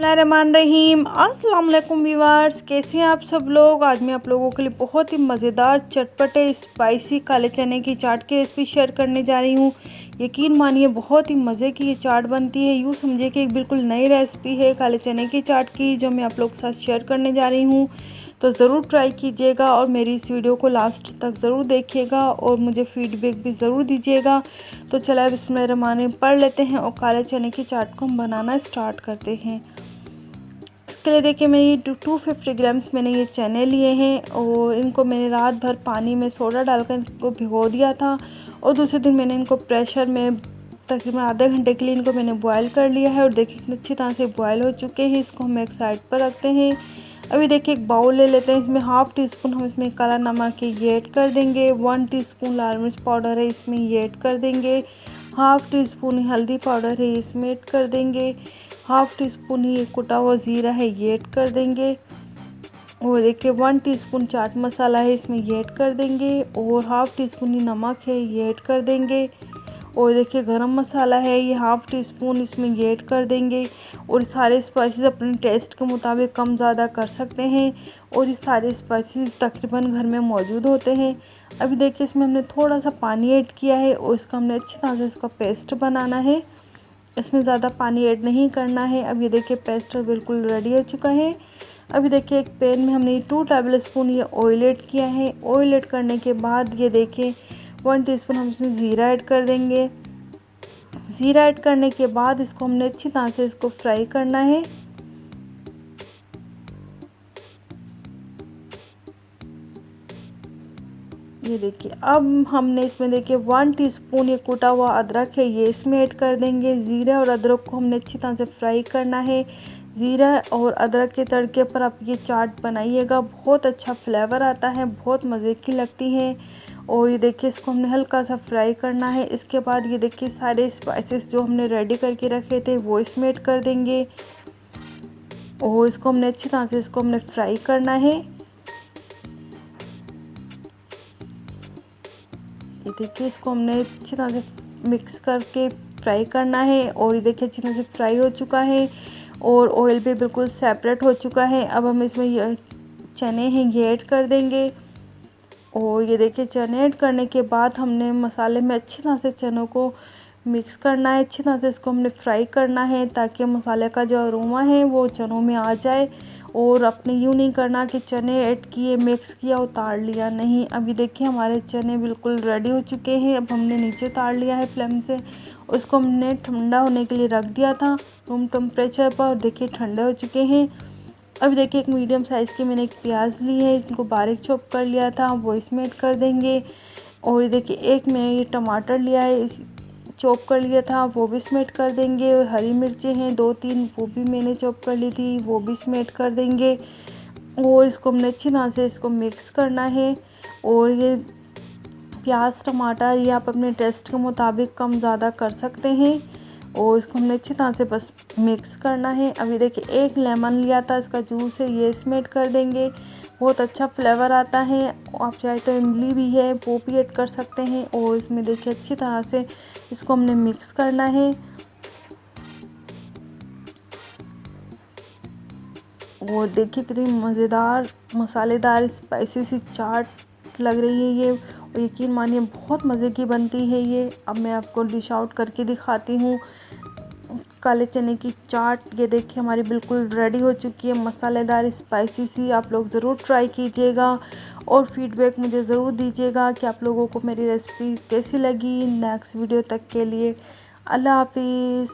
बिस्मिल्लाहिर्रहमानिर्रहीम। अस्सलाम वालेकुम व्यूअर्स, कैसे हैं आप सब लोग। आज मैं आप लोगों के लिए बहुत ही मज़ेदार चटपटे स्पाइसी काले चने की चाट की रेसिपी शेयर करने जा रही हूँ। यकीन मानिए बहुत ही मज़े की ये चाट बनती है। यूँ समझिए कि एक बिल्कुल नई रेसिपी है काले चने की चाट की, जो मैं आप लोगों के साथ शेयर करने जा रही हूँ। तो ज़रूर ट्राई कीजिएगा और मेरी इस वीडियो को लास्ट तक ज़रूर देखिएगा और मुझे फीडबैक भी ज़रूर दीजिएगा। तो चला बिस्मिल्लाहिर्रहमानिर्रहीम पढ़ लेते हैं और काले चने की चाट को हम बनाना स्टार्ट करते हैं। इसके लिए देखिए मैं ये 250 ग्राम्स मैंने ये चने लिए हैं और इनको मैंने रात भर पानी में सोडा डालकर इनको भिगो दिया था और दूसरे दिन मैंने इनको प्रेशर में तकरीबन आधे घंटे के लिए इनको मैंने बॉयल कर लिया है और देखिए इतनी अच्छी तरह से बॉयल हो चुके हैं। इसको हम एक साइड पर रखते हैं। अभी देखिए एक बाउल ले लेते हैं, इसमें हाफ़ टी स्पून हम इसमें काला नमक ये ऐड कर देंगे। 1 टीस्पून लाल मिर्च पाउडर है इसमें ये ऐड कर देंगे। हाफ़ टी स्पून हल्दी पाउडर है इसमें ऐड कर देंगे। हाफ़ टी स्पून ही कुटा हुआ ज़ीरा है ये ऐड कर देंगे। और देखिए 1 टीस्पून चाट मसाला है इसमें ये ऐड कर देंगे और हाफ़ टी स्पून ही नमक है ये ऐड कर देंगे। और देखिए गरम मसाला है ये हाफ़ टी स्पून इसमें ये ऐड कर देंगे। और सारे स्पाइसेस अपने टेस्ट के मुताबिक कम ज़्यादा कर सकते हैं और ये सारे स्पाइसेस तकरीबन घर में मौजूद होते हैं। अभी देखिए इसमें हमने थोड़ा सा पानी ऐड किया है और इसका हमने अच्छी तरह से इसका पेस्ट बनाना है। इसमें ज़्यादा पानी ऐड नहीं करना है। अब ये देखिए पेस्ट बिल्कुल रेडी हो चुका है। अभी देखिए एक पैन में हमने 2 टेबल स्पून ये ऑयल ऐड किया है। ऑयल ऐड करने के बाद ये देखिए 1 टीस्पून हम इसमें ज़ीरा ऐड कर देंगे। ज़ीरा ऐड करने के बाद इसको हमने अच्छी तरह से इसको फ्राई करना है। ये देखिए अब हमने इसमें देखिए 1 टीस्पून ये कुटा हुआ अदरक है ये इसमें ऐड कर देंगे। ज़ीरा और अदरक को हमने अच्छी तरह से फ्राई करना है। ज़ीरा और अदरक के तड़के पर आप ये चाट बनाइएगा, बहुत अच्छा फ्लेवर आता है, बहुत मज़े की लगती है। और ये देखिए इसको हमने हल्का सा फ्राई करना है। इसके बाद ये देखिए सारे स्पाइसेस जो हमने रेडी करके रखे थे वो इसमें ऐड कर देंगे और इसको हमने अच्छी तरह से इसको हमने फ्राई करना है। ये देखिए इसको हमने अच्छी तरह से मिक्स करके फ्राई करना है और ये देखिए अच्छी तरह से फ्राई हो चुका है और ऑयल भी बिल्कुल सेपरेट हो चुका है। अब हम इसमें ये चने हैं ये ऐड कर देंगे और ये देखिए चने ऐड करने के बाद हमने मसाले में अच्छी तरह से चनों को मिक्स करना है। अच्छी तरह से इसको हमने फ्राई करना है ताकि मसाले का जो अरोमा है वो चनों में आ जाए। और अपने यूँ नहीं करना कि चने ऐड किए मिक्स किया उतार लिया, नहीं। अभी देखिए हमारे चने बिल्कुल रेडी हो चुके हैं। अब हमने नीचे उतार लिया है फ्लेम से, उसको हमने ठंडा होने के लिए रख दिया था रूम टेम्परेचर पर। देखिए ठंडे हो चुके हैं। अब देखिए एक मीडियम साइज़ की मैंने एक प्याज ली है, इनको बारीक चॉप कर लिया था वो इसमें ऐड कर देंगे। और देखिए एक मैंने ये टमाटर लिया है चॉप कर लिया था वो भी इसमें ऐड कर देंगे। और हरी मिर्चें हैं 2-3 वो भी मैंने चॉप कर ली थी वो भी इसमें ऐड कर देंगे। और इसको हमने अच्छी तरह से इसको मिक्स करना है। और ये प्याज टमाटर ये आप अपने टेस्ट के मुताबिक कम ज़्यादा कर सकते हैं और इसको हमने अच्छी तरह से बस मिक्स करना है। अभी देखिए एक लेमन लिया था इसका जूस है ये इसमें ऐड कर देंगे, बहुत अच्छा फ्लेवर आता है। आप चाहे तो इमली भी है वो भी ऐड कर सकते हैं। और इसमें देखिए अच्छी तरह से इसको हमने मिक्स करना है। और देखिए कितनी मज़ेदार मसालेदार स्पाइसी सी चाट लग रही है ये, और यकीन मानिए बहुत मज़े की बनती है ये। अब मैं आपको डिश आउट करके दिखाती हूँ काले चने की चाट। ये देखिए हमारी बिल्कुल रेडी हो चुकी है मसालेदार स्पाइसी सी। आप लोग ज़रूर ट्राई कीजिएगा और फीडबैक मुझे ज़रूर दीजिएगा कि आप लोगों को मेरी रेसिपी कैसी लगी। नेक्स्ट वीडियो तक के लिए अल्लाह हाफिज़।